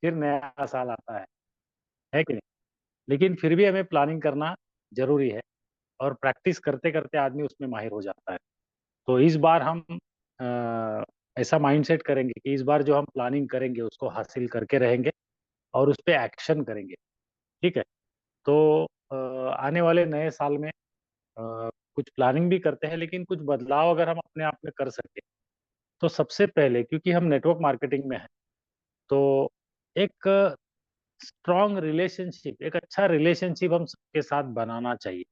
फिर नया साल आता है कि नहीं? लेकिन फिर भी हमें प्लानिंग करना ज़रूरी है और प्रैक्टिस करते-करते आदमी उसमें माहिर हो जाता है। तो इस बार हम अ, ऐसा माइंडसेट करेंगे कि इस बार जो हम प्लानिंग करेंगे उसको हासिल करके रहेंगे और उस पे एक्शन करेंगे, ठीक है? तो आने वाले नए साल में कुछ प्लानिंग भी करते हैं लेकिन कुछ बदलाव अगर हम अपने आप में कर सकें, तो सबसे पहले क्योंकि हम नेटवर्क मार्केटिंग में हैं, तो एक स्ट्रॉन्ग रिलेशनशिप, एक अच्छा रिलेशनशिप हम सबके साथ बनाना चाहिए।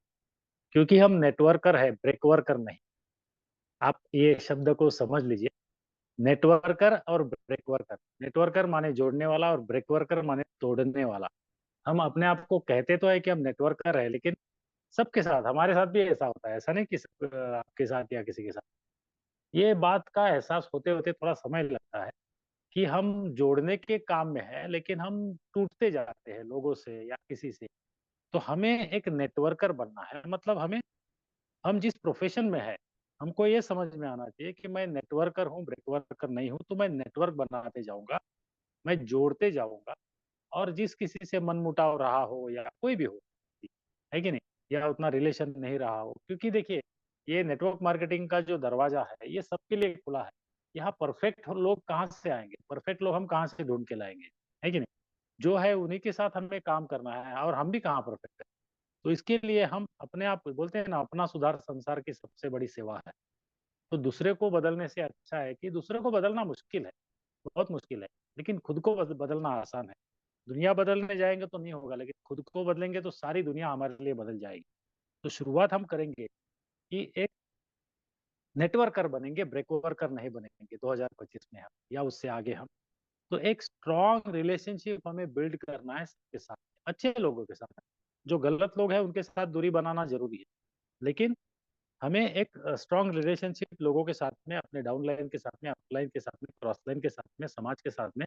क्योंकि हम नेटवर्कर हैं, ब्रेक वर्कर नहीं। आप ये शब्द को समझ लीजिए, नेटवर्कर और ब्रेक वर्कर। नेटवर्कर माने जोड़ने वाला और ब्रेक वर्कर माने तोड़ने वाला। हम अपने आप को कहते तो है कि हम नेटवर्कर हैं, लेकिन सबके साथ, हमारे साथ भी ऐसा होता है। ऐसा नहीं कि आपके साथ या किसी के साथ। ये बात का एहसास होते-होते थोड़ा समय लगता है कि हम जोड़ने के काम में हैं, लेकिन हम टूटते जाते हैं लोगों से या किसी से। तो हमें एक नेटवर्कर बनना है, मतलब हम जिस प्रोफ़ेशन में हैं, हमको ये समझ में आना चाहिए कि मैं नेटवर्कर हूँ, ब्रेक वर्कर नहीं हूँ, तो मैं नेटवर्क बनाते जाऊँगा, मैं जोड़ते जाऊँगा और जिस किसी से मनमुटाव रहा हो या कोई भी हो, है कि नहीं? या उतना रिलेशन नहीं रहा हो, क्योंकि देखिए, ये नेटवर्क मार्केटिंग का जो दरवाज़ा है, ये सबके लिए खुला है। यहाँ परफेक्ट लोग कहाँ से आएँगे? परफेक्ट लोग हम कहाँ से ढूँढ के लाएँगे, है कि नहीं? जो है उन्हीं के साथ हमें काम करना है और हम भी कहाँ परफेक्ट हैं। तो इसके लिए हम अपने आप बोलते हैं ना, अपना सुधार संसार की सबसे बड़ी सेवा है। तो दूसरे को बदलने से अच्छा है कि दूसरे को बदलना मुश्किल है, बहुत मुश्किल है, लेकिन खुद को बदलना आसान है। दुनिया बदलने जाएँगे तो नहीं होगा, लेकिन खुद को बदलेंगे तो सारी दुनिया हमारे लिए बदल जाएगी। तो शुरुआत हम करेंगे कि एक नेटवर्कर बनेंगे, ब्रेक वर्कर नहीं बनेंगे 2025 में हम या उससे आगे हम। तो एक स्ट्रॉन्ग रिलेशनशिप हमें बिल्ड करना है सबके साथ, अच्छे लोगों के साथ। जो गलत लोग हैं उनके साथ दूरी बनाना ज़रूरी है। लेकिन हमें एक स्ट्रॉन्ग रिलेशनशिप लोगों के साथ में, अपने डाउनलाइन के साथ में, अपलाइन के साथ में, क्रॉस लाइन के साथ में, समाज के साथ में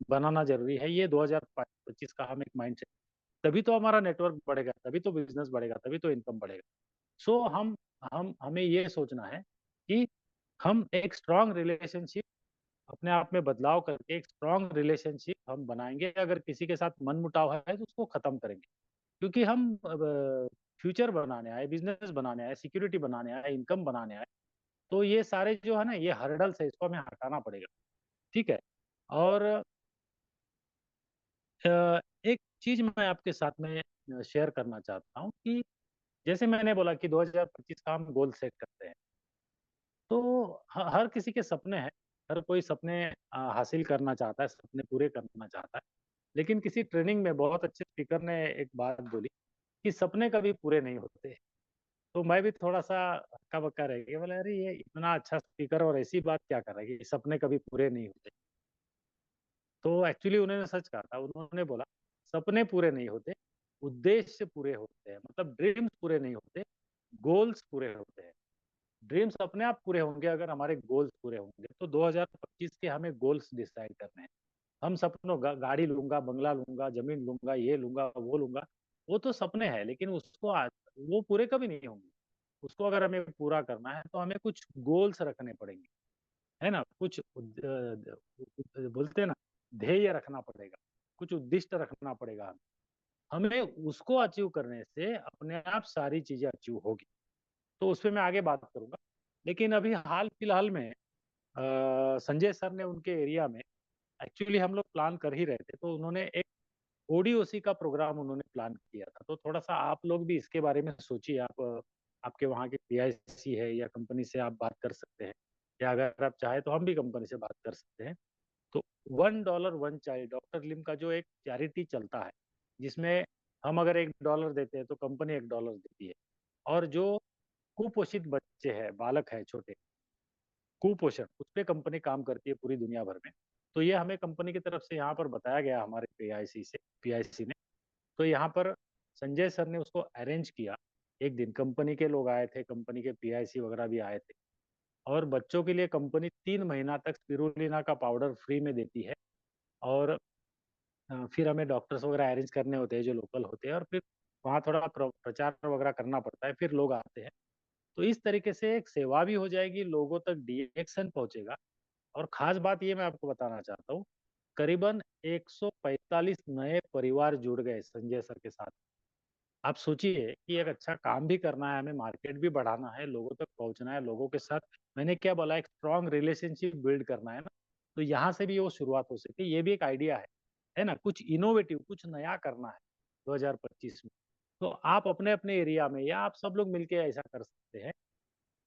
बनाना ज़रूरी है। ये 2025 का हम एक माइंडसेट, तभी तो हमारा नेटवर्क बढ़ेगा, तभी तो बिज़नेस बढ़ेगा, तभी तो इनकम बढ़ेगा। सो हम हमें ये सोचना है कि हम एक स्ट्रॉन्ग रिलेशनशिप अपने आप में बदलाव करके एक स्ट्रॉन्ग रिलेशनशिप हम बनाएँगे। अगर किसी के साथ मनमुटाव है तो उसको खत्म करेंगे। क्योंकि हम अब फ्यूचर बनाने आए, बिज़नेस बनाने आए, सिक्योरिटी बनाने आए, इनकम बनाने आए, तो ये सारे जो है ना, ये हर्डल्स है, इसको हमें हटाना पड़ेगा, ठीक है? और एक चीज़ मैं आपके साथ में शेयर करना चाहता हूँ कि जैसे मैंने बोला कि 2025 का हम गोल सेट करते हैं, तो हर किसी के सपने हैं, हर कोई सपने हासिल करना चाहता है, सपने पूरे करना चाहता है। लेकिन किसी ट्रेनिंग में बहुत अच्छे स्पीकर ने एक बात बोली कि सपने कभी पूरे नहीं होते। तो मैं भी थोड़ा-सा हक्का-बक्का रह गया, बोला अरे ये इतना अच्छा स्पीकर और ऐसी बात क्या कर रहा है कि सपने कभी पूरे नहीं होते। तो एक्चुअली उन्होंने सच कहा था, उन्होंने बोला सपने पूरे नहीं होते, उद्देश्य पूरे होते हैं, मतलब ड्रीम्स पूरे नहीं होते, गोल्स पूरे होते हैं। ड्रीम्स अपने आप पूरे होंगे अगर हमारे गोल्स पूरे होंगे। तो 2025 के हमें गोल्स डिसाइड करने हैं। हम सपनों गाड़ी लूँगा, बंगला लूँगा, ज़मीन लूँगा, ये लूँगा, वो लूँगा, वो तो सपने हैं, लेकिन उसको वो पूरे कभी नहीं होंगे। उसको अगर हमें पूरा करना है तो हमें कुछ गोल्स रखने पड़ेंगे, है ना? कुछ बोलते हैं ना, ध्येय रखना पड़ेगा, कुछ उद्दिष्ट रखना पड़ेगा हमें। हमें उसको अचीव करने से अपने आप सारी चीज़ें अचीव होगी। तो उसपे मैं आगे बात करूँगा। लेकिन अभी हाल-फिलहाल में संजय सर ने उनके एरिया में, एक्चुअली हम लोग प्लान कर ही रहे थे, तो उन्होंने एक ओडीओसी का प्रोग्राम उन्होंने प्लान किया था। तो थोड़ा-सा आप लोग भी इसके बारे में सोचिए। आपके वहाँ के पीआईसी है या कंपनी से आप बात कर सकते हैं, या अगर आप चाहें तो हम भी कंपनी से बात कर सकते हैं। तो $1 वन चाइल्ड, डॉक्टर लिम का जो एक चैरिटी चलता है, जिसमें हम अगर $1 देते हैं तो कंपनी $1 देती है। और जो कुपोषित बच्चे हैं, बालक हैं छोटे, कुपोषण, उसपे कंपनी काम करती है पूरी दुनिया भर में। तो ये हमें कंपनी की तरफ से यहाँ पर बताया गया हमारे पीआईसी ने। तो यहाँ पर संजय सर ने उसको अरेंज किया। एक दिन कंपनी के लोग आए थे, कंपनी के पीआईसी वगैरह भी आए थे और बच्चों के लिए कंपनी 3 महीना तक स्पिरुलिना का पाउडर फ्री में देती है। और फिर हमें डॉक्टर्स वगैरह अरेंज करने होते हैं जो लोकल होते हैं, और फिर वहाँ थोड़ा प्रचार वगैरह करना पड़ता है, फिर लोग आते हैं। तो इस तरीके से एक सेवा भी हो जाएगी, लोगों तक डायरेक्शन पहुँचेगा। और ख़ास बात ये मैं आपको बताना चाहता हूँ, करीबन 145 नए परिवार जुड़ गए संजय सर के साथ। आप सोचिए कि एक अच्छा काम भी करना है, हमें मार्केट भी बढ़ाना है, लोगों तक पहुंचना है, लोगों के साथ मैंने क्या बोला, एक स्ट्रांग रिलेशनशिप बिल्ड करना है ना। तो यहाँ से भी वो शुरुआत हो सकती है, ये भी एक आइडिया है ना। कुछ इनोवेटिव, कुछ नया करना है 2025 में। तो आप अपने अपने एरिया में या आप सब लोग मिलके ऐसा कर सकते हैं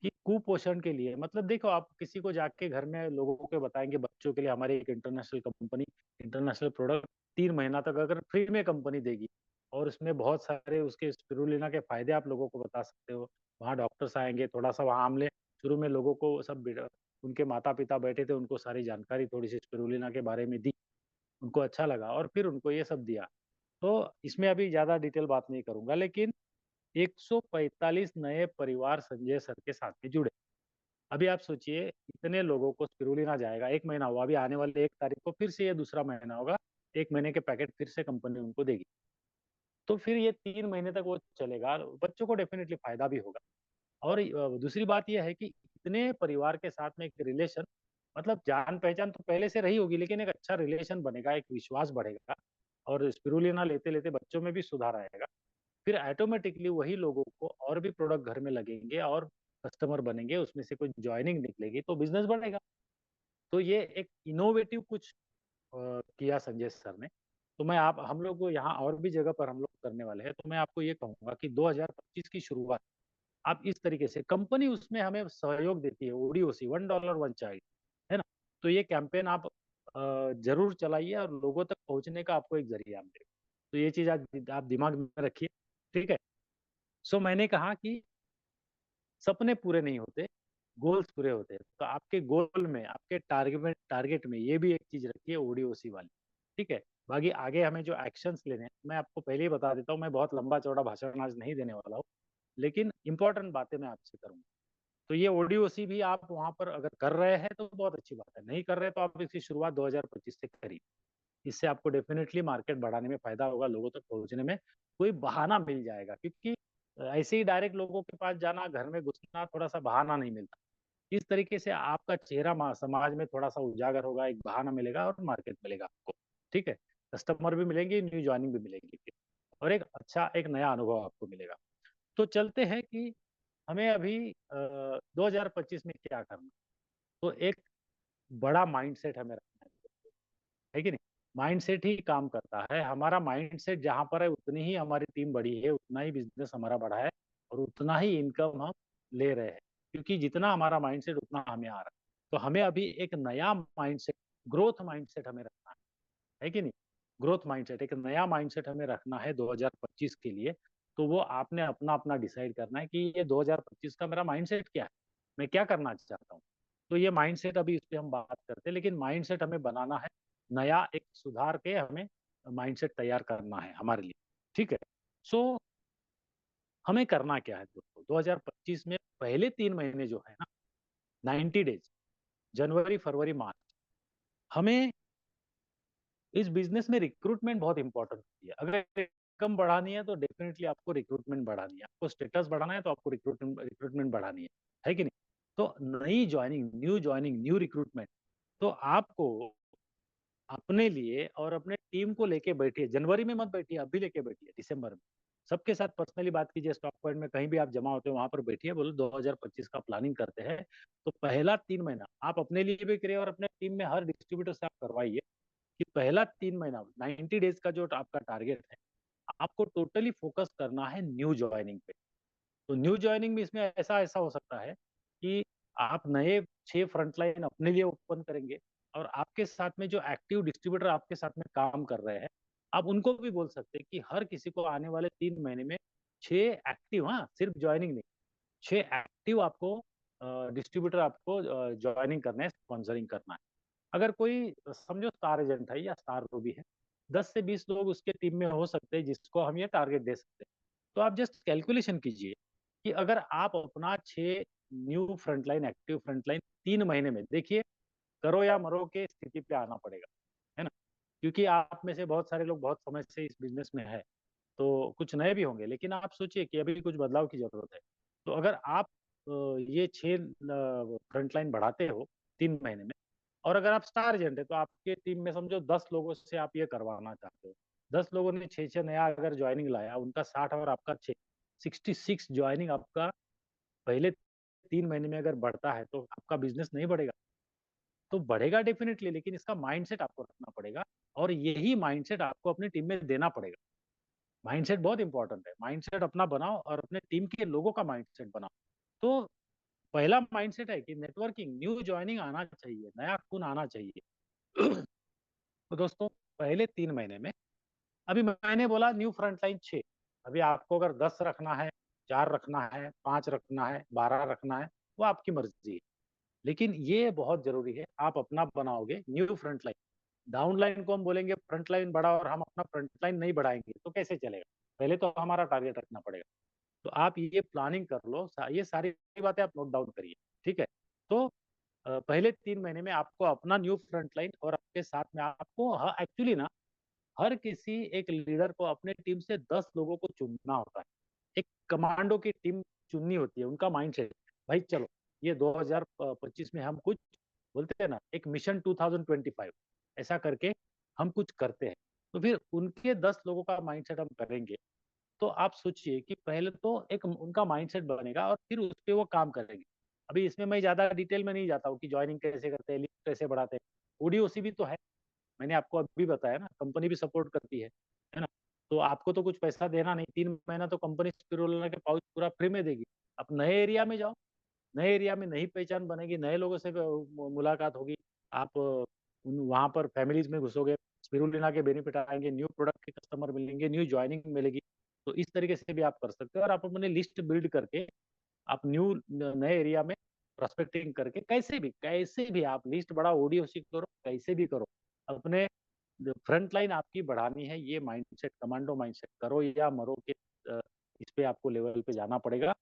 कि कुपोषण के लिए, मतलब देखो, आप किसी को जाके घर में लोगों को बताएंगे बच्चों के लिए हमारी एक इंटरनेशनल कंपनी, इंटरनेशनल प्रोडक्ट 3 महीना तक अगर फ्री में कंपनी देगी, और उसमें बहुत सारे उसके स्पिरुलिना के फायदे आप लोगों को बता सकते हो। वहाँ डॉक्टर्स आएंगे, थोड़ा सा वहाँ हमने शुरू में लोगों को सब उनके माता पिता बैठे थे, उनको सारी जानकारी थोड़ी सी स्पिरुलिना के बारे में दी, उनको अच्छा लगा और फिर उनको ये सब दिया। तो इसमें अभी ज्यादा डिटेल बात नहीं करूंगा, लेकिन 145 नए परिवार संजय सर के साथ में जुड़े। अभी आप सोचिए, इतने लोगों को स्पिरुलिना जाएगा, 1 महीना हुआ, अभी आने वाले 1 तारीख को फिर से ये दूसरा महीना होगा, 1 महीने के पैकेट फिर से कंपनी उनको देगी। तो फिर ये 3 महीने तक वो चलेगा, बच्चों को डेफिनेटली फायदा भी होगा। और दूसरी बात यह है कि इतने परिवार के साथ में एक रिलेशन, मतलब जान पहचान तो पहले से रही होगी, लेकिन एक अच्छा रिलेशन बनेगा, एक विश्वास बढ़ेगा, और स्पिरुलिना लेते लेते बच्चों में भी सुधार आएगा। फिर ऑटोमेटिकली वही लोगों को और भी प्रोडक्ट घर में लगेंगे और कस्टमर बनेंगे, उसमें से कुछ ज्वाइनिंग निकलेगी तो बिजनेस बढ़ेगा। तो ये एक इनोवेटिव कुछ किया संजय सर ने। तो मैं आप हम लोग को यहाँ और भी जगह पर हम लोग करने वाले हैं, तो मैं आपको ये कहूंगा कि 2025 की शुरुआत आप इस तरीके से, कंपनी उसमें हमें सहयोग देती है, ओडीओसी, $1 1 चाइल्ड, है ना। तो ये कैंपेन आप जरूर चलाइए और लोगों तक पहुंचने का आपको एक जरिया मिलेगा। तो ये चीज आप दिमाग में रखिए, ठीक है। सो मैंने कहा कि सपने पूरे नहीं होते, गोल्स पूरे होते हैं। तो आपके गोल में, आपके टारगेट में ये भी एक चीज रखिए, ओडीओसी वाली, ठीक है। बाकी आगे हमें जो एक्शंस लेने हैं, मैं आपको पहले ही बता देता हूँ, मैं बहुत लंबा चौड़ा भाषण आज नहीं देने वाला हूँ, लेकिन इंपॉर्टेंट बातें मैं आपसे करूंगा। तो ये ओडीओसी भी आप वहां पर अगर कर रहे हैं तो बहुत अच्छी बात है, नहीं कर रहे तो आप इसकी शुरुआत 2025 से करिए। इससे आपको डेफिनेटली मार्केट बढ़ाने में फायदा होगा, लोगों तक पहुंचने में कोई बहाना मिल जाएगा, क्योंकि ऐसे ही डायरेक्ट लोगों के पास जाना, घर में घुसना, थोड़ा सा बहाना नहीं मिलता। इस तरीके से आपका चेहरा समाज में थोड़ा सा उजागर होगा, एक बहाना मिलेगा और मार्केट मिलेगा आपको, ठीक है। कस्टमर भी मिलेंगे, न्यू ज्वाइनिंग भी मिलेंगी, और एक अच्छा, एक नया अनुभव आपको मिलेगा। तो चलते हैं कि हमें अभी 2025 में क्या करना। तो एक बड़ा माइंडसेट हमें रखना है कि नहीं। माइंडसेट ही काम करता है, हमारा माइंडसेट जहां पर है उतनी ही हमारी टीम बड़ी है, उतना ही बिजनेस हमारा बड़ा है, और उतना ही इनकम हम ले रहे हैं, क्योंकि जितना हमारा माइंडसेट उतना हमें आ रहा है। तो हमें अभी एक नया माइंडसेट, ग्रोथ माइंडसेट हमें रखना है कि नहीं। ग्रोथ माइंडसेट, एक नया माइंडसेट हमें रखना है 2025 के लिए। तो वो आपने अपना अपना डिसाइड करना है कि ये 2025 का मेरा माइंडसेट क्या है, मैं क्या करना चाहता हूँ। तो ये माइंडसेट, अभी इस पे हम बात करते हैं, लेकिन माइंडसेट हमें बनाना है नया, एक सुधार के हमें माइंडसेट तैयार करना है हमारे लिए, ठीक है। सो हमें करना क्या है दोस्तों, 2025 में पहले 3 महीने जो है ना, 90 डेज, जनवरी फरवरी मार्च, हमें इस बिजनेस में रिक्रूटमेंट बहुत इंपॉर्टेंट होती है। अगर इनकम बढ़ानी है तो डेफिनेटली आपको रिक्रूटमेंट बढ़ानी है, आपको स्टेटस बढ़ाना है तो आपको रिक्रूटमेंट बढ़ानी है कि नहीं। तो नई ज्वाइनिंग, न्यू रिक्रूटमेंट, तो आपको अपने लिए और अपने टीम को लेके बैठिए, जनवरी में मत बैठिए, अभी लेके बैठिए, दिसंबर में सबके साथ पर्सनली बात कीजिए, स्टॉक पॉइंट में कहीं भी आप जमा होते हो वहां पर बैठिए, बोलो 2025 का प्लानिंग करते हैं। तो पहला 3 महीना आप अपने लिए भी करिए और अपने टीम में हर डिस्ट्रीब्यूटर से आप करवाइए कि पहला 3 महीना, 90 डेज का जो आपका टारगेट है, आपको टोटली फोकस करना है न्यू ज्वाइनिंग पे। तो न्यू ज्वाइनिंग में इसमें ऐसा ऐसा हो सकता है कि आप नए 6 फ्रंटलाइन अपने लिए ओपन करेंगे, और आपके साथ में जो एक्टिव डिस्ट्रीब्यूटर आपके साथ में काम कर रहे हैं, आप उनको भी बोल सकते हैं कि हर किसी को आने वाले 3 महीने में 6 एक्टिव, हाँ सिर्फ ज्वाइनिंग नहीं, 6 एक्टिव आपको डिस्ट्रीब्यूटर आपको ज्वाइनिंग करना है, स्पॉन्सरिंग करना है। अगर कोई समझो स्टार एजेंट है या स्टार रूबी है, 10 से 20 लोग उसके टीम में हो सकते हैं जिसको हम ये टारगेट दे सकते हैं। तो आप जस्ट कैलकुलेशन कीजिए कि अगर आप अपना 6 न्यू फ्रंटलाइन, एक्टिव फ्रंटलाइन 3 महीने में, देखिए करो या मरो के स्थिति पे आना पड़ेगा, है ना। क्योंकि आप में से बहुत सारे लोग बहुत समय से इस बिजनेस में है, तो कुछ नए भी होंगे, लेकिन आप सोचिए कि अभी कुछ बदलाव की जरूरत है। तो अगर आप ये 6 फ्रंटलाइन बढ़ाते हो 3 महीने में, और अगर आप स्टार एजेंट है तो आपके टीम में समझो 10 लोगों से आप ये करवाना चाहते हो, 10 लोगों ने 6 6 नया अगर ज्वाइनिंग लाया, उनका 60 और आपका 6, 66 ज्वाइनिंग आपका पहले 3 महीने में अगर बढ़ता है तो आपका बिजनेस नहीं बढ़ेगा? तो बढ़ेगा डेफिनेटली, लेकिन इसका माइंडसेट आपको रखना पड़ेगा और यही माइंडसेट आपको अपनी टीम में देना पड़ेगा। माइंडसेट बहुत इंपॉर्टेंट है, माइंडसेट अपना बनाओ और अपने टीम के लोगों का माइंडसेट बनाओ। तो पहला माइंडसेट है कि नेटवर्किंग, न्यू ज्वाइनिंग आना चाहिए, नया खून आना चाहिए। तो दोस्तों पहले 3 महीने में, अभी मैंने बोला न्यू फ्रंटलाइन 6, अभी आपको अगर 10 रखना है, 4 रखना है, 5 रखना है, 12 रखना है, वो आपकी मर्जी है। लेकिन ये बहुत जरूरी है, आप अपना बनाओगे न्यू फ्रंटलाइन। डाउनलाइन को हम बोलेंगे फ्रंटलाइन बढ़ा और हम अपना फ्रंटलाइन नहीं बढ़ाएंगे तो कैसे चलेगा? पहले तो हमारा टारगेट रखना पड़ेगा। तो आप ये प्लानिंग कर लो, ये सारी बातें आप नोट डाउन करिए, ठीक है? तो पहले 3 महीने में आपको अपना न्यू फ्रंटलाइन और आपके साथ में आपको एक्चुअली ना हर किसी एक लीडर को अपने टीम से 10 लोगों को चुनना होता है। एक कमांडो की टीम चुननी होती है, उनका माइंडसेट, भाई चलो ये 2025 में हम कुछ बोलते हैं ना, एक मिशन 2025 ऐसा करके हम कुछ करते हैं। तो फिर उनके 10 लोगों का माइंडसेट हम करेंगे। तो आप सोचिए कि पहले तो एक उनका माइंडसेट बनेगा और फिर उस पे वो काम करेंगे। अभी इसमें मैं ज्यादा डिटेल में नहीं जाता हूँ कि ज्वाइनिंग कैसे करते हैं, लिस्ट कैसे बढ़ाते हैं। ओडीओसी भी तो है, मैंने आपको अभी बताया ना, कंपनी भी सपोर्ट करती है ना? तो आपको तो कुछ पैसा देना नहीं, 3 महीना तो कंपनी स्पिरुलिना के पाउच पूरा फ्री में देगी। आप नए एरिया में जाओ, नए एरिया में नई पहचान बनेगी, नए लोगों से मुलाकात होगी। आप वहां पर फैमिलीज में घुसोगे, स्पिरुलिना के बेनिफिट आएंगे, न्यू प्रोडक्ट के कस्टमर मिलेंगे, न्यू ज्वाइनिंग मिलेगी। तो इस तरीके से भी आप कर सकते हो और आप अपने लिस्ट बिल्ड करके आप न्यू नए एरिया में प्रोस्पेक्टिंग करके कैसे भी आप लिस्ट बढ़ाओ, ओडीओसी करो, कैसे भी करो, अपने फ्रंट लाइन आपकी बढ़ानी है। ये माइंडसेट, कमांडो माइंडसेट, करो या मरो के इस पे आपको लेवल पे जाना पड़ेगा।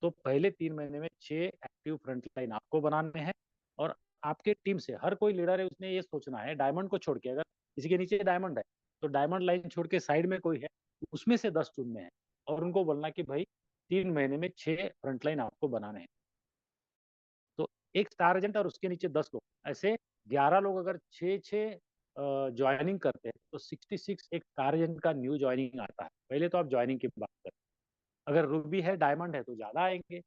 तो पहले 3 महीने में 6 एक्टिव फ्रंट लाइन आपको बनाने हैं और आपके टीम से हर कोई लीडर है उसने ये सोचना है, डायमंड को छोड़ के, अगर किसी के नीचे डायमंड है तो डायमंड लाइन छोड़ के साइड में कोई है, उसमें से 10 चुनने हैं और उनको बोलना कि भाई 3 महीने में 6 फ्रंटलाइन आपको बनाने हैं। तो एक स्टार एजेंट और उसके नीचे 10 लोग, ऐसे 11 लोग अगर 6 6 ज्वाइनिंग करते हैं तो 66 एक स्टार एजेंट का न्यू ज्वाइनिंग आता है। पहले तो आप ज्वाइनिंग की बात करें, अगर रूबी है, डायमंड है तो ज्यादा आएंगे।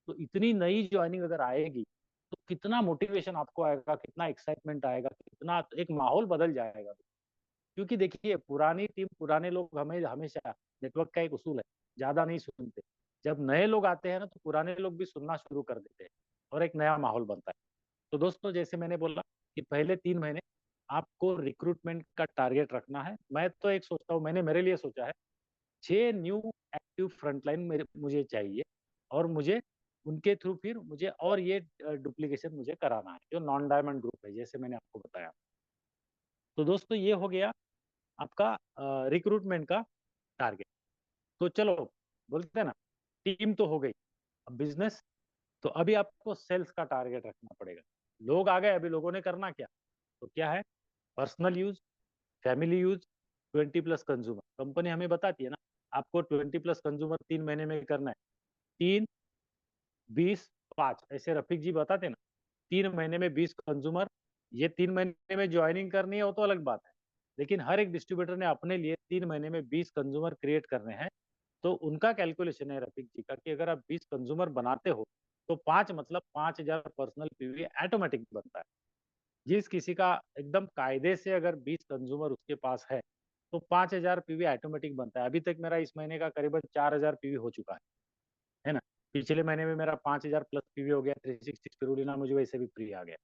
तो इतनी नई ज्वाइनिंग अगर आएगी तो कितना मोटिवेशन आपको आएगा, कितना एक्साइटमेंट आएगा, कितना एक माहौल बदल जाएगा। क्योंकि देखिए पुरानी टीम, पुराने लोग हमें हमेशा, नेटवर्क का एक उसूल है, ज्यादा नहीं सुनते। जब नए लोग आते हैं ना तो पुराने लोग भी सुनना शुरू कर देते हैं और एक नया माहौल बनता है। तो दोस्तों जैसे मैंने बोला कि पहले 3 महीने आपको रिक्रूटमेंट का टारगेट रखना है। मैं तो एक सोचता हूँ, मैंने मेरे लिए सोचा है 6 न्यू एक्टिव फ्रंटलाइन मेरे मुझे चाहिए और मुझे उनके थ्रू फिर मुझे और ये डुप्लीकेशन मुझे कराना है जो नॉन डायमंड ग्रुप है, जैसे मैंने आपको बताया। तो दोस्तों ये हो गया आपका रिक्रूटमेंट का टारगेट। तो चलो बोलते हैं ना, टीम तो हो गई, अब बिजनेस। तो अभी आपको सेल्स का टारगेट रखना पड़ेगा। लोग आ गए, अभी लोगों ने करना क्या? तो क्या है, personal use, family use, 20+ consumer. Company हमें बताती है ना, आपको 20+ कंज्यूमर 3 महीने में करना है। 3, 20, 5 ऐसे रफीक जी बताते ना, 3 महीने में 20 कंज्यूमर। ये 3 महीने में ज्वाइनिंग करनी है वो तो अलग बात है, लेकिन हर एक डिस्ट्रीब्यूटर ने अपने लिए 3 महीने में 20 कंज्यूमर क्रिएट करने हैं। तो उनका कैलकुलेशन है रफीक जी का कि अगर आप 20 कंज्यूमर बनाते हो तो 5 मतलब 5,000 पर्सनल पीवी ऑटोमेटिक बनता है। जिस किसी का एकदम कायदे से अगर 20 कंज्यूमर उसके पास है तो 5,000 पीवी ऑटोमेटिक बनता है। अभी तक मेरा इस महीने का करीबन 4,000 पीवी हो चुका है ना? पिछले महीने में मेरा 5,000 प्लस पीवी हो गया, 360 स्पिरुलिना मुझे वैसे भी फ्री आ गया।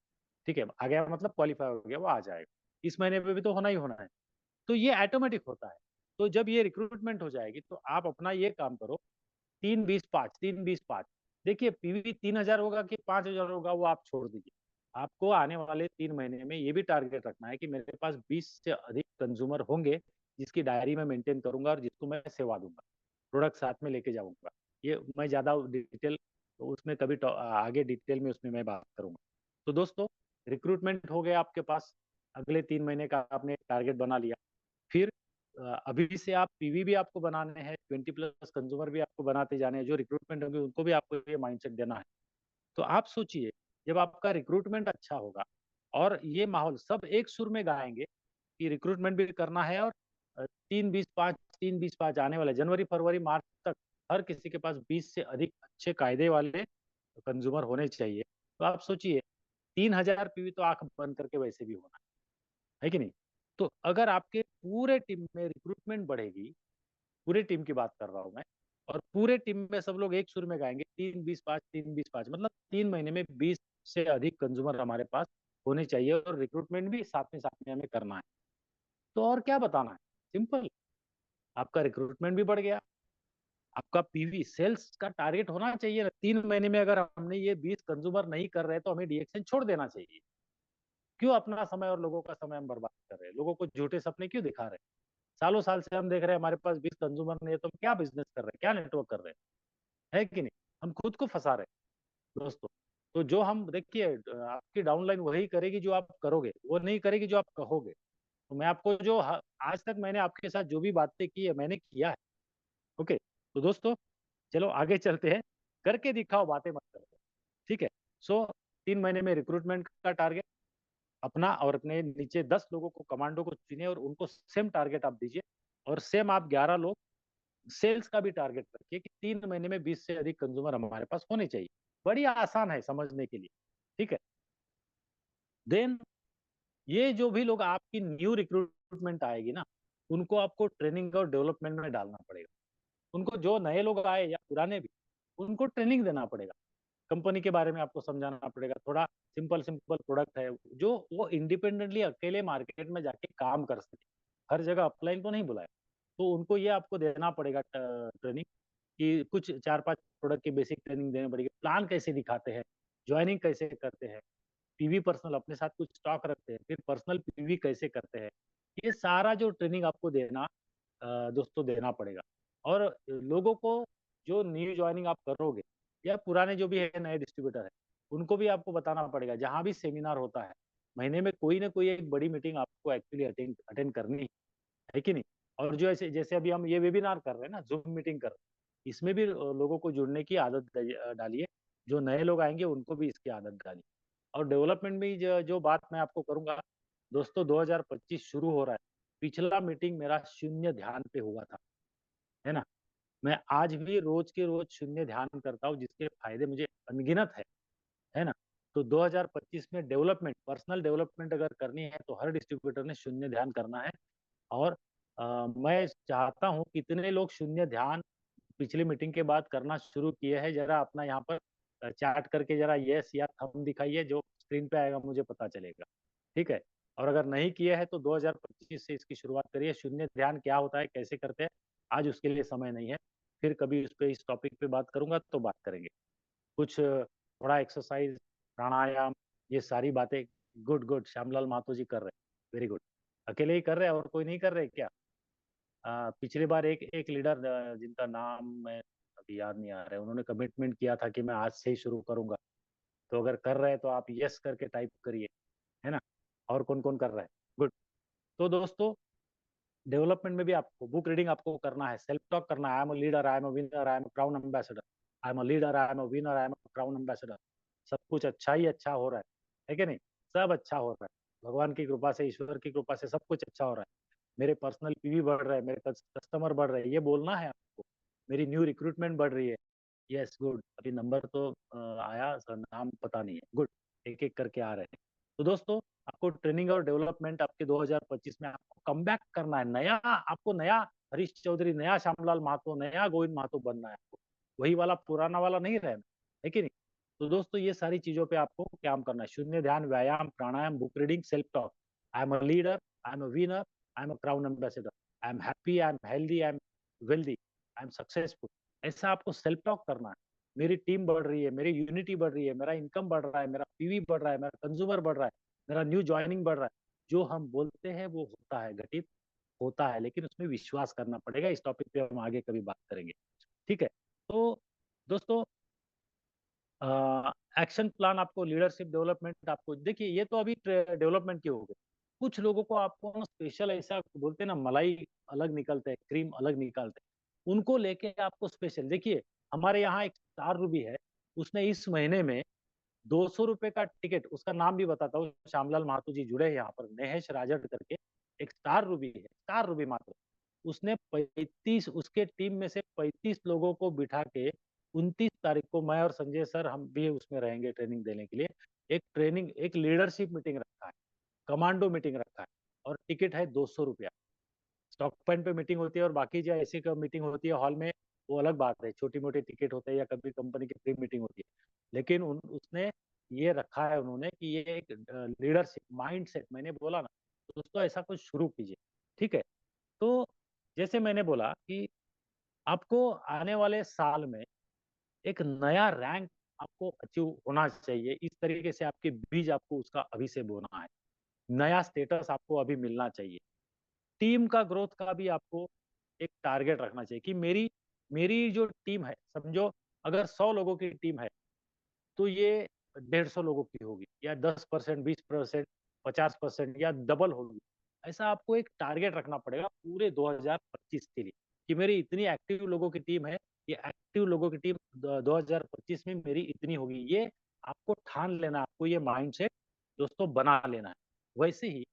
ठीक है, आ गया मतलब क्वालिफाई हो गया, वो आ जाएगा। इस महीने पे भी तो होना ही होना है। तो ये ऑटोमेटिक होता है। तो जब ये रिक्रूटमेंट हो जाएगी तो आप अपना ये काम करो, 3-20-5, 3-20-5। देखिए पीवी 3,000 होगा कि 5,000 होगा वो आप छोड़ दीजिए। आपको आने वाले 3 महीने में ये भी टारगेट रखना है कि मेरे पास 20 से अधिक कंज्यूमर होंगे जिसकी डायरी में मेंटेन करूंगा और जिसको मैं सेवा दूंगा, प्रोडक्ट साथ में लेके जाऊंगा। ये मैं ज्यादा डिटेल उसमें कभी आगे डिटेल में उसमें मैं बात करूंगा। तो दोस्तों रिक्रूटमेंट हो गया आपके पास, अगले 3 महीने का आपने टारगेट बना लिया। फिर अभी से आप पीवी भी आपको बनाने हैं, 20+ कंज्यूमर भी आपको बनाते जाने हैं, जो रिक्रूटमेंट होंगे उनको भी आपको ये माइंडसेट देना है। तो आप सोचिए, जब आपका रिक्रूटमेंट अच्छा होगा और ये माहौल सब एक सुर में गाएंगे कि रिक्रूटमेंट भी करना है, और 3-20-5 आने वाले जनवरी फरवरी मार्च तक हर किसी के पास 20 से अधिक अच्छे कायदे वाले कंज्यूमर होने चाहिए। तो आप सोचिए, 3,000 पीवी तो आंख बंद करके वैसे भी होना है कि नहीं? तो अगर आपके पूरे टीम में रिक्रूटमेंट बढ़ेगी, पूरे टीम की बात कर रहा हूँ मैं, और पूरे टीम में सब लोग एक सुर में गाएंगे 3-20-5 3-20-5, मतलब 3 महीने में 20 से अधिक कंज्यूमर हमारे पास होने चाहिए, और रिक्रूटमेंट भी साथ में हमें करना है। तो और क्या बताना है, सिंपल, आपका रिक्रूटमेंट भी बढ़ गया, आपका पीवी सेल्स का टारगेट होना चाहिए ना। 3 महीने में अगर हमने ये 20 कंज्यूमर नहीं कर रहे तो हमें डीएक्शन छोड़ देना चाहिए। क्यों अपना समय और लोगों का समय हम बर्बाद कर रहे हैं, लोगों को झूठे सपने क्यों दिखा रहे हैं? सालों साल से हम देख रहे हैं हमारे पास 20 कंज्यूमर नहीं है, तो हम क्या बिजनेस कर रहे हैं, क्या नेटवर्क कर रहे हैं, है कि नहीं? हम खुद को फंसा रहे हैं दोस्तों। तो जो हम देखिए, आपकी डाउनलाइन वही करेगी जो आप करोगे, वो नहीं करेगी जो आप कहोगे। तो मैं आपको जो आज तक मैंने आपके साथ जो भी बातें की है मैंने किया है। ओके, तो दोस्तों चलो आगे चलते हैं। करके दिखाओ, बातें मत करो। ठीक है। सो 3 महीने में रिक्रूटमेंट का टारगेट अपना और अपने नीचे 10 लोगों को, कमांडो को चुनिए और उनको सेम टारगेट आप दीजिए। और सेम आप 11 लोग सेल्स का भी टारगेट रखिए कि 3 महीने में 20 से अधिक कंज्यूमर हमारे पास होने चाहिए। बड़ी आसान है समझने के लिए। ठीक है। देन ये जो भी लोग आपकी न्यू रिक्रूटमेंट आएगी ना, उनको आपको ट्रेनिंग और डेवलपमेंट में डालना पड़ेगा। उनको, जो नए लोग आए या पुराने भी, उनको ट्रेनिंग देना पड़ेगा। कंपनी के बारे में आपको समझाना पड़ेगा। थोड़ा सिंपल सिंपल प्रोडक्ट है जो वो इंडिपेंडेंटली अकेले मार्केट में जाके काम कर सके, हर जगह अपलाइन तो नहीं बुलाए। तो उनको ये आपको देना पड़ेगा ट्रेनिंग, कि कुछ 4-5 प्रोडक्ट की बेसिक ट्रेनिंग देनी पड़ेगी। प्लान कैसे दिखाते हैं, ज्वाइनिंग कैसे करते हैं, पीवी पर्सनल अपने साथ कुछ स्टॉक रखते हैं, फिर पर्सनल पीवी कैसे करते हैं, ये सारा जो ट्रेनिंग आपको देना दोस्तों देना पड़ेगा। और लोगों को, जो न्यू ज्वाइनिंग आप करोगे या पुराने जो भी है नए डिस्ट्रीब्यूटर है, उनको भी आपको बताना पड़ेगा। जहां भी सेमिनार होता है, महीने में कोई ना कोई एक बड़ी मीटिंग आपको एक्चुअली अटेंड अटेंड करनी है कि नहीं? और जो ऐसे जैसे अभी हम ये वेबिनार कर रहे हैं ना, जूम मीटिंग कर रहे हैं, इसमें भी लोगों को जुड़ने की आदत डालिए। जो नए लोग आएंगे उनको भी इसकी आदत डालिए। और डेवलपमेंट में जो बात मैं आपको करूंगा दोस्तों, 2025 शुरू हो रहा है। पिछला मीटिंग मेरा शून्य ध्यान पे हुआ था, है ना? मैं आज भी रोज के रोज शून्य ध्यान करता हूँ, जिसके फायदे मुझे अनगिनत है ना? तो 2025 में डेवलपमेंट, पर्सनल डेवलपमेंट अगर करनी है तो हर डिस्ट्रीब्यूटर ने शून्य ध्यान करना है। और मैं चाहता हूँ कितने लोग शून्य ध्यान पिछली मीटिंग के बाद करना शुरू किए हैं, जरा अपना यहाँ पर चैट करके जरा यस या थम दिखाइए, जो स्क्रीन पे आएगा मुझे पता चलेगा। ठीक है। और अगर नहीं किए हैं तो 2025 से इसकी शुरुआत करिए। शून्य ध्यान क्या होता है, कैसे करते हैं, आज उसके लिए समय नहीं है। फिर कभी उस पे, इस टॉपिक पे बात करूंगा तो बात करेंगे। कुछ थोड़ा एक्सरसाइज, प्राणायाम, ये सारी बातें। गुड गुड, श्यामलाल महतो जी कर रहे हैं, वेरी गुड। अकेले ही कर रहे हैं और कोई नहीं कर रहे क्या? पिछली बार एक एक लीडर, जिनका नाम मैं अभी याद नहीं आ रहा है, उन्होंने कमिटमेंट किया था कि मैं आज से ही शुरू करूंगा। तो अगर कर रहे हैं तो आप यस करके टाइप करिए, है ना? और कौन कौन कर रहा है? गुड। तो दोस्तों, डेवलपमेंट में भी आपको बुक रीडिंग आपको करना है, सेल्फ टॉक करना है। आई am a leader, I am a winner, I am a crown ambassador. I am a leader, I am a winner, I am a crown ambassador. सब कुछ अच्छा ही अच्छा हो रहा है कि नहीं? सब अच्छा हो रहा है, भगवान की कृपा से, ईश्वर की कृपा से सब कुछ अच्छा हो रहा है। मेरे पर्सनल पीवी बढ़ रहे हैं, मेरे कस्टमर बढ़ रहे हैं, ये बोलना है आपको। मेरी न्यू रिक्रूटमेंट बढ़ रही है। Yes, good. अभी नंबर तो आया सर, नाम पता नहीं है। गुड। एक एक करके आ रहे हैं। तो दोस्तों, आपको ट्रेनिंग और डेवलपमेंट आपके 2025 में आपको कम बैक करना है। नया, आपको नया हरीश चौधरी, नया श्यामलाल महतो, नया गोविंद महतो बनना है आपको। वही वाला पुराना वाला नहीं रहना है कि नहीं? तो दोस्तों, ये सारी चीजों पे आपको काम करना है। शून्य ध्यान, व्यायाम, प्राणायाम, book reading, self talk. I am a leader, I am a winner, I am a crown ambassador, I am happy, I am healthy, I am wealthy, I am successful. ऐसा आपको सेल्फ टॉक करना है। मेरी team बढ़ रही है, मेरी unity बढ़ रही है, मेरा इनकम बढ़ रहा है, मेरा पीवी बढ़ रहा है, मेरा कंज्यूमर बढ़ रहा है, मेरा न्यू ज्वाइनिंग बढ़ रहा है। जो हम बोलते हैं वो होता है, घटित होता है, लेकिन उसमें विश्वास करना पड़ेगा। इस टॉपिक पे हम आगे कभी बात करेंगे। ठीक है। तो दोस्तों, एक्शन प्लान आपको, लीडरशिप डेवलपमेंट आपको, देखिए ये तो अभी डेवलपमेंट की हो गई। कुछ लोगों को आपको स्पेशल, ऐसा बोलते हैं ना, मलाई अलग निकलते हैं, क्रीम अलग निकालते हैं, उनको लेके आपको स्पेशल, देखिए हमारे यहाँ एक स्टार रूबी है, उसने इस महीने में ₹200 का टिकट, उसका नाम भी बताता हूँ, श्यामलाल महातो जी जुड़े हैं यहाँ पर, महेश राजड़ करके एक स्टार रूबी है, स्टार रूबी मात्र। उसने 35, उसके टीम में से 35 लोगों को बिठा के 29 तारीख को मैं और संजय सर हम भी उसमें रहेंगे ट्रेनिंग देने के लिए। एक ट्रेनिंग, एक लीडरशिप मीटिंग रखा है, कमांडो मीटिंग रखा है, और टिकट है ₹200। स्टॉक पॉइंट पे मीटिंग होती है और बाकी जो ऐसी मीटिंग होती है हॉल में, वो अलग बात है, छोटी मोटी टिकट होते हैं या कभी कंपनी की फ्री मीटिंग होती है। लेकिन उसने ये रखा है उन्होंने कि ये एक लीडरशिप माइंडसेट, मैंने बोला ना, तो दोस्तों ऐसा कुछ शुरू कीजिए। ठीक है, तो जैसे मैंने बोला कि आपको आने वाले साल में एक नया रैंक आपको अचीव होना चाहिए, इस तरीके से आपके बीज आपको उसका अभी से बोना है। नया स्टेटस आपको अभी मिलना चाहिए। टीम का ग्रोथ का भी आपको एक टारगेट रखना चाहिए कि मेरी मेरी जो टीम है, समझो अगर 100 लोगों की टीम है, तो ये 150 लोगों की होगी, या 10%, 20%, 50%, या डबल होगी। ऐसा आपको एक टारगेट रखना पड़ेगा पूरे 2025 के लिए, कि मेरी इतनी एक्टिव लोगों की टीम है, ये एक्टिव लोगों की टीम 2025 में मेरी इतनी होगी। ये आपको ठान लेना, आपको ये माइंडसेट दोस्तों बना लेना है। वैसे ही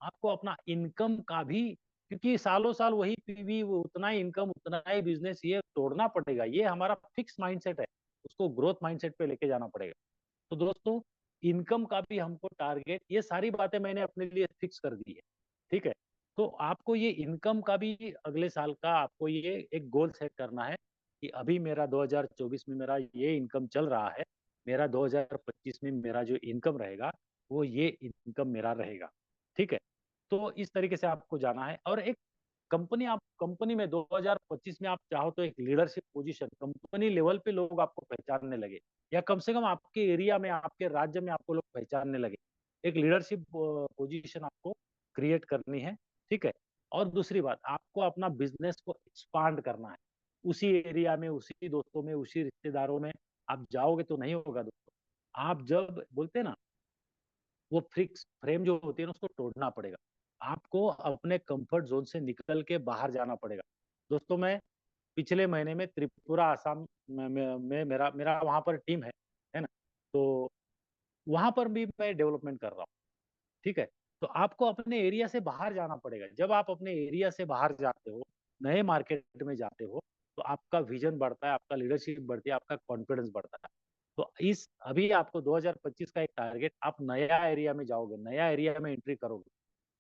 आपको अपना इनकम का भी, क्योंकि सालों साल वही पीवी, उतना ही इनकम, उतना ही बिजनेस, ये तोड़ना पड़ेगा। ये हमारा फिक्स माइंडसेट है, उसको ग्रोथ माइंडसेट पे लेके जाना पड़ेगा। तो दोस्तों इनकम का भी हमको टारगेट, ये सारी बातें मैंने अपने लिए फिक्स कर दी है। ठीक है, तो आपको ये इनकम का भी अगले साल का आपको ये एक गोल सेट करना है कि अभी मेरा 2024 में मेरा ये इनकम चल रहा है, मेरा 2025 में मेरा जो इनकम रहेगा वो ये इनकम मेरा रहेगा। ठीक है, तो इस तरीके से आपको जाना है। और एक कंपनी, आप कंपनी में 2025 में आप चाहो तो एक लीडरशिप पोजीशन कंपनी लेवल पे लोग आपको पहचानने लगे, या कम से कम आपके एरिया में, आपके राज्य में आपको लोग पहचानने लगे। एक लीडरशिप पोजीशन आपको क्रिएट करनी है। ठीक है, और दूसरी बात, आपको अपना बिजनेस को एक्सपांड करना है। उसी एरिया में, उसी दोस्तों में, उसी रिश्तेदारों में आप जाओगे तो नहीं होगा दोस्तों। आप जब बोलते हैं ना, वो फिक्स फ्रेम जो होती है ना, उसको तोड़ना पड़ेगा। आपको अपने कंफर्ट जोन से निकल के बाहर जाना पड़ेगा। दोस्तों मैं पिछले महीने में त्रिपुरा, आसाम में मेरा मेरा वहां पर टीम है ना, तो वहां पर भी मैं डेवलपमेंट कर रहा हूँ। ठीक है, तो आपको अपने एरिया से बाहर जाना पड़ेगा। जब आप अपने एरिया से बाहर जाते हो, नए मार्केट में जाते हो, तो आपका विजन बढ़ता है, आपका लीडरशिप बढ़ती है, आपका कॉन्फिडेंस बढ़ता है। तो इस अभी आपको 2025 का एक टारगेट, आप नया एरिया में जाओगे, नया एरिया में एंट्री करोगे,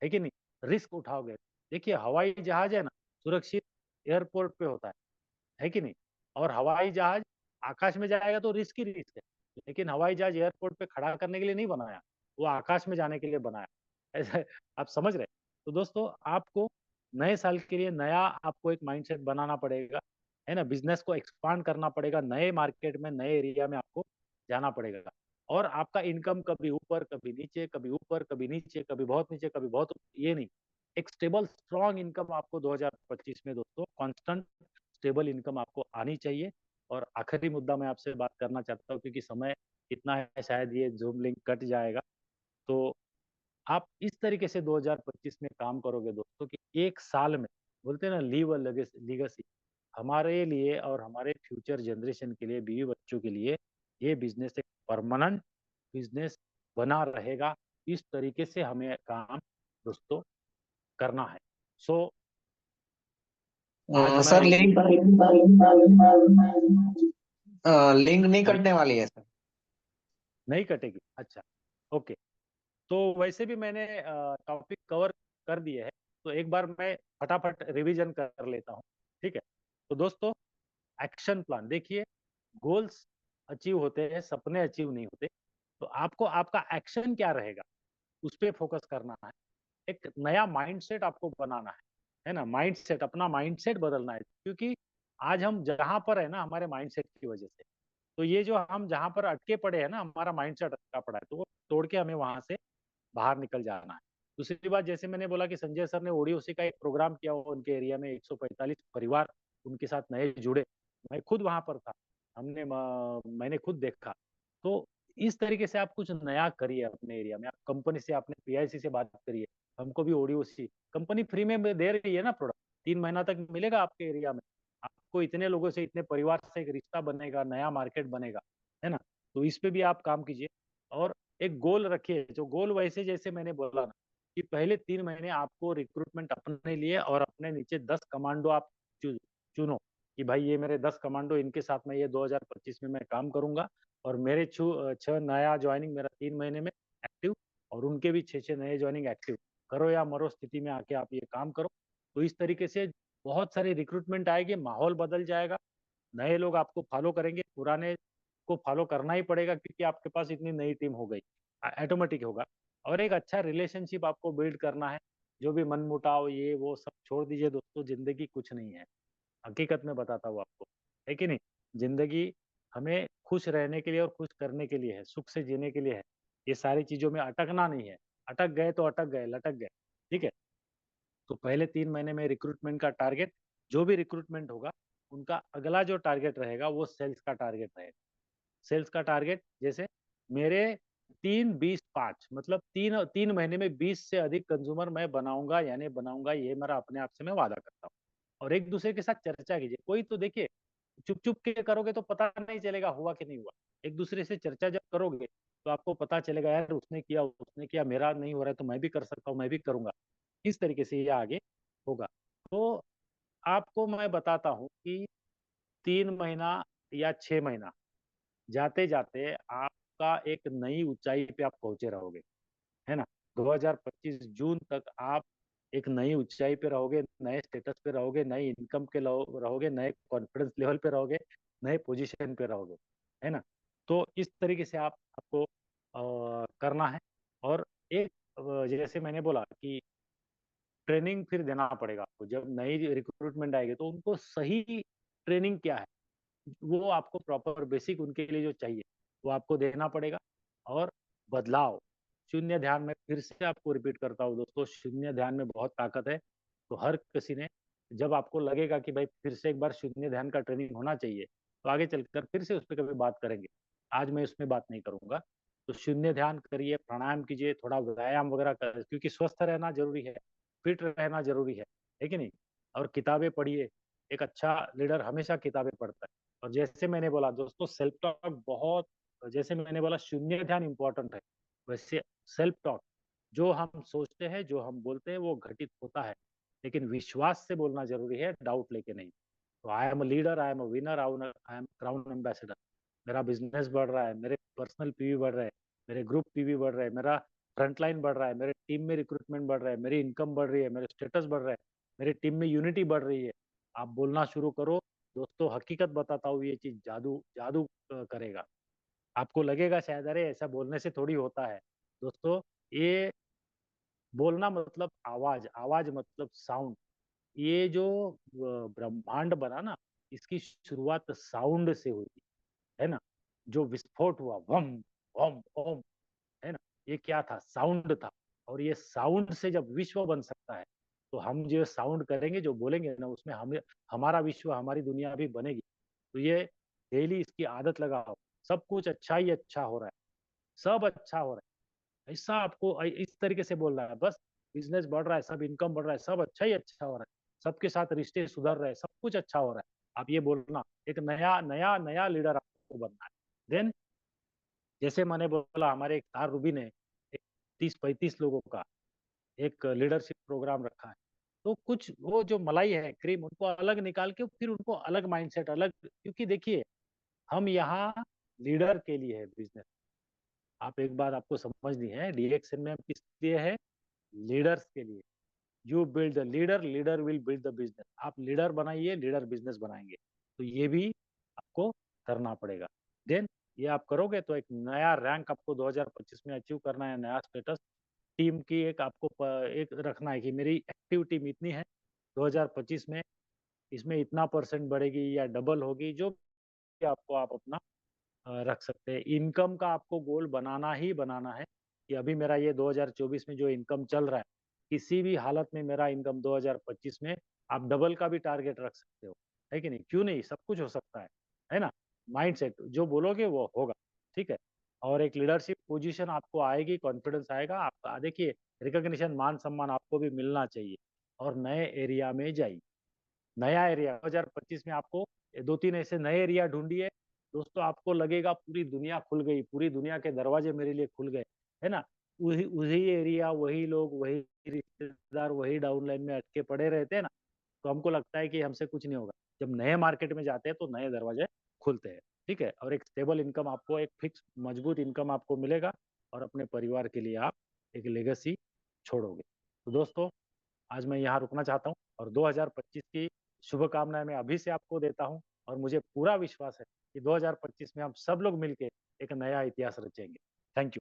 है कि नहीं, रिस्क उठाओगे। देखिए हवाई जहाज है ना, सुरक्षित एयरपोर्ट पे होता है कि नहीं, और हवाई जहाज आकाश में जाएगा तो रिस्क ही रिस्क है। लेकिन हवाई जहाज एयरपोर्ट पे खड़ा करने के लिए नहीं बनाया, वो आकाश में जाने के लिए बनाया। ऐसा आप समझ रहे। तो दोस्तों आपको नए साल के लिए नया आपको एक माइंडसेट बनाना पड़ेगा, है ना, बिजनेस को एक्सपांड करना पड़ेगा, नए मार्केट में, नए एरिया में आपको जाना पड़ेगा। और आपका इनकम कभी ऊपर, कभी नीचे, कभी ऊपर, कभी नीचे, कभी बहुत नीचे, कभी बहुत, ये नहीं, एक स्टेबल स्ट्रॉन्ग इनकम आपको 2025 में दोस्तों, कांस्टेंट स्टेबल इनकम आपको आनी चाहिए। और आखिरी मुद्दा मैं आपसे बात करना चाहता हूँ, क्योंकि समय इतना है, शायद ये जूम लिंक कट जाएगा। तो आप इस तरीके से 2025 में काम करोगे दोस्तों कि एक साल में, बोलते हैं ना, लीव अ लीगेसी, हमारे लिए और हमारे फ्यूचर जनरेशन के लिए, बीवी बच्चों के लिए, ये बिजनेस एक परमानेंट बिजनेस बना रहेगा। इस तरीके से हमें काम दोस्तों करना है। सो आज मैं सर लिंक लिंक नहीं हेलो, कटने वाली है सर। नहीं कटेगी, अच्छा, ओके। तो वैसे भी मैंने टॉपिक कवर कर दिए हैं, तो एक बार मैं फटाफट रिवीजन कर लेता हूँ। ठीक है, तो दोस्तों एक्शन प्लान देखिए, गोल्स अचीव होते हैं, सपने अचीव नहीं होते। तो आपको आपका एक्शन क्या रहेगा, उस पर फोकस करना है। एक नया माइंडसेट आपको बनाना है ना, माइंडसेट, अपना माइंडसेट बदलना है। क्योंकि आज हम जहां पर है ना, हमारे माइंडसेट की वजह से, तो ये जो हम जहां पर अटके पड़े हैं ना, हमारा माइंडसेट अटका पड़ा है, तो वो तोड़ के हमें वहां से बाहर निकल जाना है। दूसरी बात, जैसे मैंने बोला कि संजय सर ने ओडीओसी का एक प्रोग्राम किया, उनके एरिया में 145 परिवार उनके साथ नए जुड़े। मैं खुद वहां पर था, मैंने खुद देखा। तो इस तरीके से आप कुछ नया करिए अपने एरिया में। आप कंपनी से, आपने पीआईसी से बात करिए, हमको भी ओडीओसी कंपनी फ्री में दे रही है ना प्रोडक्ट, 3 महीना तक मिलेगा आपके एरिया में। आपको इतने लोगों से, इतने परिवार से एक रिश्ता बनेगा, नया मार्केट बनेगा, है ना। तो इस पे भी आप काम कीजिए और एक गोल रखिए। जो गोल वैसे जैसे मैंने बोला ना कि पहले 3 महीने आपको रिक्रूटमेंट अपने लिए और अपने नीचे 10 कमांडो आप चुनो कि भाई ये मेरे 10 कमांडो, इनके साथ में ये 2025 में मैं काम करूंगा। और मेरे 6 नया ज्वाइनिंग मेरा 3 महीने में एक्टिव, और उनके भी 6 6 नए ज्वाइनिंग एक्टिव। करो या मरो स्थिति में आके आप ये काम करो। तो इस तरीके से बहुत सारे रिक्रूटमेंट आएंगे, माहौल बदल जाएगा, नए लोग आपको फॉलो करेंगे, पुराने को फॉलो करना ही पड़ेगा क्योंकि आपके पास इतनी नई टीम हो गई, ऑटोमेटिक होगा। और एक अच्छा रिलेशनशिप आपको बिल्ड करना है। जो भी मनमुटाव ये वो सब छोड़ दीजिए दोस्तों, जिंदगी कुछ नहीं है। हकीकत में बताता हूँ आपको, है कि नहीं। जिंदगी हमें खुश रहने के लिए और खुश करने के लिए है, सुख से जीने के लिए है। ये सारी चीजों में अटकना नहीं है। अटक गए तो अटक गए, लटक गए। ठीक है। तो पहले 3 महीने में रिक्रूटमेंट का टारगेट, जो भी रिक्रूटमेंट होगा उनका अगला जो टारगेट रहेगा वो सेल्स का टारगेट रहेगा। सेल्स का टारगेट जैसे मेरे 3 20 5, मतलब 3 3 महीने में 20 से अधिक कंज्यूमर मैं बनाऊंगा, यानी बनाऊंगा, ये मेरा अपने आप से मैं वादा करता हूँ। और एक दूसरे के साथ चर्चा कीजिए। कोई तो देखिए, चुप चुप के करोगे तो पता नहीं चलेगा हुआ कि नहीं हुआ। एक दूसरे से चर्चा जब करोगे तो आपको पता चलेगा यार उसने किया, मेरा नहीं हो रहा है तो मैं भी कर सकता हूँ, मैं भी करूंगा। इस तरीके से ये आगे होगा। तो आपको मैं बताता हूँ कि 3 महीना या 6 महीना जाते जाते आपका एक नई ऊंचाई पे आप पहुंचे रहोगे, है ना। 2025 जून तक आप एक नई ऊंचाई पे रहोगे, नए स्टेटस पे रहोगे, नई इनकम के रहोगे, नए कॉन्फिडेंस लेवल पे रहोगे, नए पोजीशन पे रहोगे, है ना। तो इस तरीके से आपको करना है। और एक जैसे मैंने बोला कि ट्रेनिंग फिर देना पड़ेगा आपको। जब नई रिक्रूटमेंट आएगी तो उनको सही ट्रेनिंग क्या है, वो आपको प्रॉपर बेसिक उनके लिए जो चाहिए वो आपको देना पड़ेगा। और बदलाव, शून्य ध्यान में फिर से आपको रिपीट करता हूँ दोस्तों, शून्य ध्यान में बहुत ताकत है। तो हर किसी ने, जब आपको लगेगा कि भाई फिर से एक बार शून्य ध्यान का ट्रेनिंग होना चाहिए, तो आगे चलकर फिर से उस पर कभी बात करेंगे। आज मैं उसमें बात नहीं करूंगा। तो शून्य ध्यान करिए, प्राणायाम कीजिए, थोड़ा व्यायाम वगैरह कर, क्योंकि स्वस्थ रहना जरूरी है, फिट रहना जरूरी है कि नहीं। और किताबें पढ़िए। एक अच्छा लीडर हमेशा किताबें पढ़ता है। और जैसे मैंने बोला दोस्तों, सेल्फ टॉक बहुत, जैसे मैंने बोला शून्य ध्यान इंपॉर्टेंट है, वैसे सेल्फ टॉक, जो हम सोचते हैं, जो हम बोलते हैं वो घटित होता है। लेकिन विश्वास से बोलना जरूरी है, डाउट लेके नहीं। तो आई am a leader, I am a winner, I M crown ambassador. मेरा बिजनेस बढ़ रहा है, मेरे पर्सनल पीवी बढ़ रहे हैं, मेरे ग्रुप पीवी बढ़ रहे हैं, मेरा फ्रंटलाइन बढ़ रहा है, मेरे टीम में रिक्रूटमेंट बढ़ रहा है, मेरी इनकम बढ़ रही है, मेरे स्टेटस बढ़ रहा है, मेरी टीम में यूनिटी बढ़ रही है। आप बोलना शुरू करो दोस्तों। हकीकत बताता हूँ, ये चीज जादू जादू करेगा। आपको लगेगा शायद अरे ऐसा बोलने से थोड़ी होता है। दोस्तों, ये बोलना मतलब आवाज, आवाज मतलब साउंड। ये जो ब्रह्मांड बना ना, इसकी शुरुआत साउंड से हुई, है ना। जो विस्फोट हुआ, वम वम ओम, है ना, ये क्या था, साउंड था। और ये साउंड से जब विश्व बन सकता है, तो हम जो साउंड करेंगे, जो बोलेंगे ना, उसमें हमें हमारा विश्व, हमारी दुनिया भी बनेगी। तो ये डेली इसकी आदत लगाओ। सब कुछ अच्छा ही अच्छा हो रहा है, सब अच्छा हो रहा है, ऐसा आपको इस तरीके से बोलना है बस। बिजनेस बढ़ रहा है, सब इनकम बढ़ रहा है, सब अच्छा ही अच्छा हो रहा है, सबके साथ रिश्ते सुधर रहे हैं, सब कुछ अच्छा हो रहा है। आप ये बोलना, एक नया नया नया लीडर आपको बनना है। देन जैसे मैंने बोला, हमारे एक तार रूबी ने एक 30 35 लोगों का एक लीडरशिप प्रोग्राम रखा है। तो कुछ वो जो मलाई है, क्रीम, उनको अलग निकाल के फिर उनको अलग माइंडसेट अलग, क्योंकि देखिए हम यहाँ लीडर के लिए है बिजनेस। आप एक बात आपको समझनी है, डीएक्शन में हम किस लिए है, लीडर्स के लिए। You build the leader, leader will build the business. आप लीडर बनाइए, लीडर बिजनेस बनाएंगे। तो ये भी आपको करना पड़ेगा। देन ये आप करोगे तो एक नया रैंक आपको 2025 में अचीव करना है, नया स्टेटस। टीम की एक आपको एक रखना है कि मेरी एक्टिव टीम इतनी है 2025 में, इसमें इतना परसेंट बढ़ेगी या डबल होगी, जो भी आपको आप अपना रख सकते हैं। इनकम का आपको गोल बनाना ही बनाना है कि अभी मेरा ये 2024 में जो इनकम चल रहा है, किसी भी हालत में मेरा इनकम 2025 में आप डबल का भी टारगेट रख सकते हो, है कि नहीं। क्यों नहीं, सब कुछ हो सकता है ना। माइंडसेट जो बोलोगे वो होगा। ठीक है। और एक लीडरशिप पोजीशन आपको आएगी, कॉन्फिडेंस आएगा आपका। देखिए, रिकॉग्निशन, मान सम्मान आपको भी मिलना चाहिए। और नए एरिया में जाइए। नया एरिया 2025 में आपको 2 3 ऐसे नए एरिया ढूंढिए, दोस्तों आपको लगेगा पूरी दुनिया खुल गई, पूरी दुनिया के दरवाजे मेरे लिए खुल गए, है ना। वही वही एरिया, वही लोग, वही रिश्तेदार, वही डाउन लाइन में अटके पड़े रहते हैं ना, तो हमको लगता है कि हमसे कुछ नहीं होगा। जब नए मार्केट में जाते हैं तो नए दरवाजे खुलते हैं। ठीक है, और एक स्टेबल इनकम आपको, एक फिक्स मजबूत इनकम आपको मिलेगा, और अपने परिवार के लिए आप एक लेगेसी छोड़ोगे। तो दोस्तों आज मैं यहाँ रुकना चाहता हूँ, और 2025 की शुभकामनाएं मैं अभी से आपको देता हूँ, और मुझे पूरा विश्वास है कि 2025 में हम सब लोग मिलके एक नया इतिहास रचेंगे। Thank you.